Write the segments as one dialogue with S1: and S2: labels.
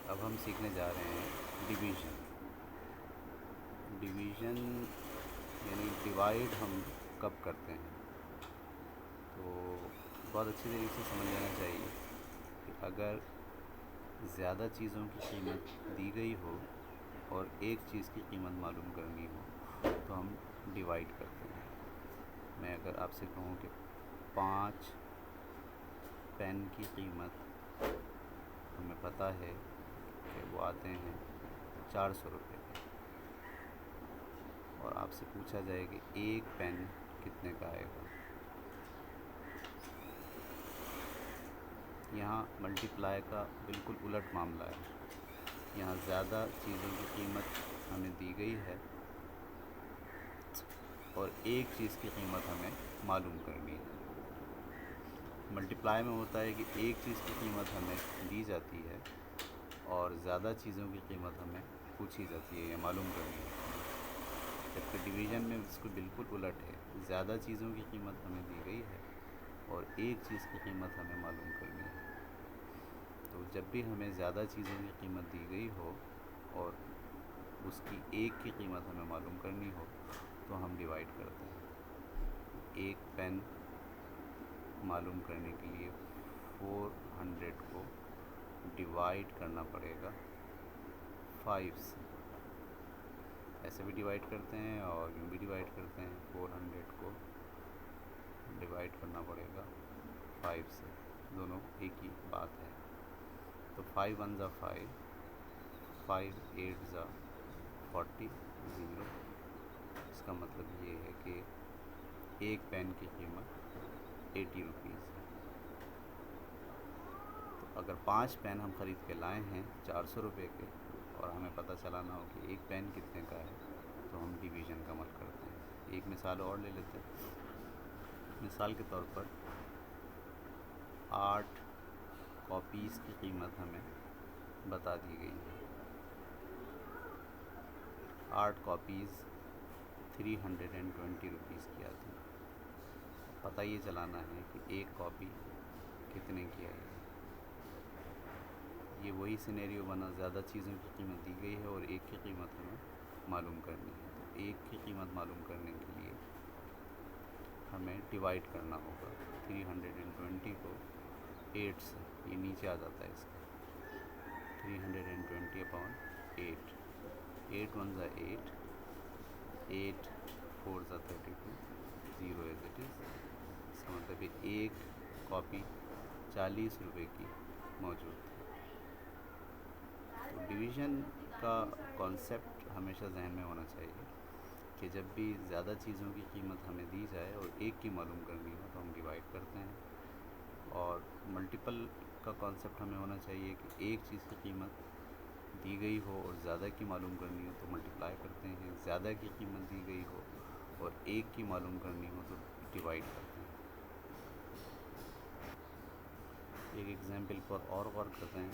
S1: अब हम सीखने जा रहे हैं डिवीज़न। डिवीज़न यानी डिवाइड हम कब करते हैं, तो बहुत अच्छी तरीके से समझ लेना चाहिए कि अगर ज़्यादा चीज़ों की कीमत दी गई हो और एक चीज़ की कीमत मालूम करनी हो तो हम डिवाइड करते हैं। मैं अगर आपसे कहूँ कि 5 पेन की कीमत हमें पता है कि वो आते हैं 400 रुपये के, और आपसे पूछा जाए कि एक पेन कितने का आएगा, यहाँ मल्टीप्लाई का बिल्कुल उलट मामला है। यहाँ ज़्यादा चीज़ों की कीमत हमें दी गई है और एक चीज़ की कीमत हमें मालूम करनी है। मल्टीप्लाई में होता है कि एक चीज़ की कीमत हमें दी जाती है और ज़्यादा चीज़ों की कीमत हमें पूछी जाती है या मालूम करनी है। जबकि डिवीज़न में इसको बिल्कुल उलट है, ज़्यादा चीज़ों की कीमत हमें दी गई है और एक चीज़ की कीमत हमें मालूम करनी है। तो जब भी हमें ज़्यादा चीज़ों की कीमत दी गई हो और उसकी एक की कीमत हमें मालूम करनी हो तो हम डिवाइड करते हैं। एक पेन मालूम करने के लिए 400 को डिवाइड करना पड़ेगा 5 से। ऐसे भी डिवाइड करते हैं और यूँ भी डिवाइड करते हैं। 400 को डिवाइड करना पड़ेगा 5 से, दोनों एक ही बात है। तो 5 1 ज़ा 5, 5 8 ज़ा 40, 0। इसका मतलब ये है कि एक पेन की कीमत 80 रुपीज़ है। तो अगर 5 पेन हम ख़रीद के लाए हैं 400 रुपये के और हमें पता चलाना हो कि एक पेन कितने का है, तो हम डिवीज़न का अमल करते हैं। एक मिसाल और ले लेते हैं। मिसाल के तौर पर 8 कॉपीज़ की कीमत हमें बता दी गई है। 8 कॉपीज़ 320 रुपीज़ की आती है। पता ये चलाना है कि एक कॉपी कितने की आएगी। ये वही सिनेरियो बना, ज़्यादा चीज़ों की कीमत दी गई है और एक की कीमत हमें मालूम करनी है। तो एक की कीमत मालूम करने के लिए हमें डिवाइड करना होगा 320 को 8 से। ये नीचे आ जाता है इसका 320/8। 8 1 ज़ा 8, 8 4 ज़ा 32, 0 एज इट इज़। इसका मतलब है एक कॉपी 40 रुपये की मौजूद थी। तो डिवीज़न का कॉन्सेप्ट हमेशा जहन में होना चाहिए कि जब भी ज़्यादा चीज़ों की कीमत हमें दी जाए और एक की मालूम करनी हो तो हम डिवाइड करते हैं। और मल्टीपल का कॉन्सेप्ट हमें होना चाहिए कि एक चीज़ की कीमत दी गई हो और ज़्यादा की मालूम करनी हो तो मल्टीप्लाई करते हैं। ज़्यादा की कीमत दी गई हो और एक की मालूम करनी हो तो डिवाइड करते हैं। एक एग्जाम्पल पर और गौर करते हैं।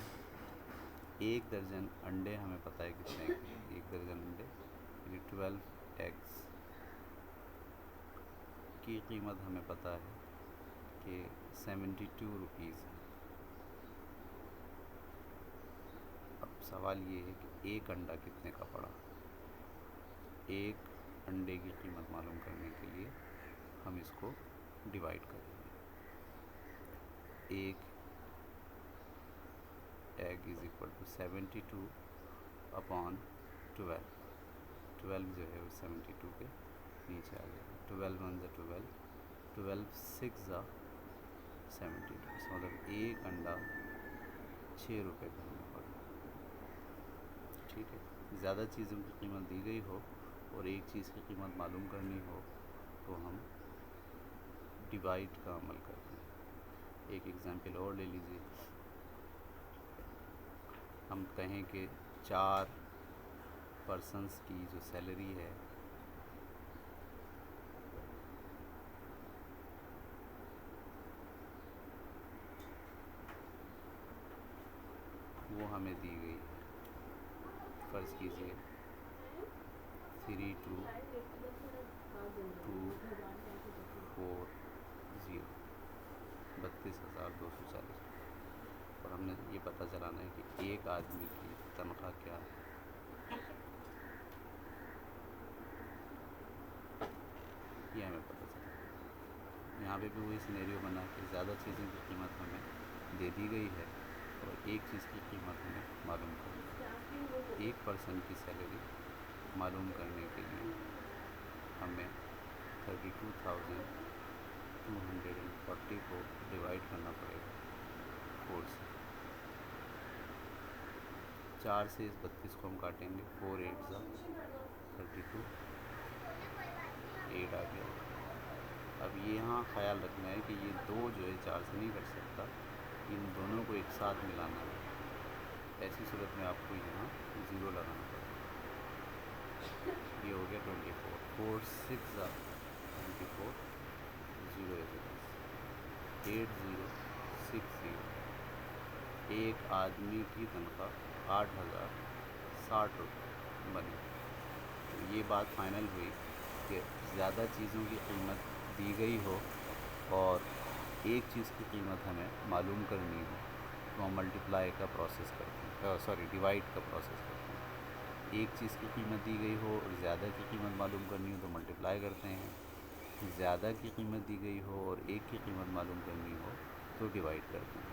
S1: एक दर्जन अंडे हमें पता है कितने के। एक दर्जन अंडे यानी 12 एग्स की कीमत हमें पता है कि 72 रुपीज़ है। अब सवाल ये है कि एक अंडा कितने का पड़ा। एक अंडे की कीमत मालूम करने के लिए हम इसको डिवाइड करेंगे। एक एग इज़ इक्वल टू 72/12। 12 जो है वो 72 के नीचे आ गया। 12 1 ज़ा 12, 12 6 ज़ा 72। इसका मतलब एक अंडा 6 रुपये का हमें पड़ा। ठीक है। ज़्यादा चीज़ों की कीमत दी गई हो और एक चीज़ की कीमत मालूम करनी हो तो हम डिवाइड का अमल करते हैं। एक एग्जांपल और ले लीजिए। हम कहें कि 4 पर्सन्स की जो सैलरी है वो हमें दी गई है। फ़र्ज़ कीजिए 32,240, 32,240। और हमने ये पता चलाना है कि एक आदमी की तनख्वाह क्या है। ये हमें पता चला। यहाँ पे भी वही सिनेरियो बना कि ज़्यादा चीज़ों की कीमत हमें दे दी गई है और एक चीज़ की कीमत हमें मालूम करनी है। एक पर्सन की सैलरी मालूम करने के लिए हमें 32,240 को डिवाइड करना पड़ेगा 4 से। 4 से इस 32 को हम काटेंगे, 4 8 ज़ा 32, 8 आ गया। अब ये यहाँ ख्याल रखना है कि ये दो जो है 4 से नहीं कट सकता, इन दोनों को एक साथ मिलाना है। ऐसी सूरत में आपको यहाँ 0 लगाना पड़ेगा। ये हो गया 24, 4 6 ज़ा 24, 0 8 0 6 0। एक आदमी की तनख्वाह 8,060 रुपये बनी। तो ये बात फ़ाइनल हुई कि ज़्यादा चीज़ों की कीमत दी गई हो और एक चीज़ की कीमत हमें मालूम करनी हो तो हम मल्टीप्लाई का प्रोसेस करते हैं, डिवाइड का प्रोसेस करते हैं। एक चीज़ की कीमत दी गई हो और ज़्यादा की कीमत मालूम करनी हो तो मल्टीप्लाई करते हैं। ज़्यादा की कीमत दी गई हो और एक की कीमत मालूम करनी हो तो डिवाइड करते हैं।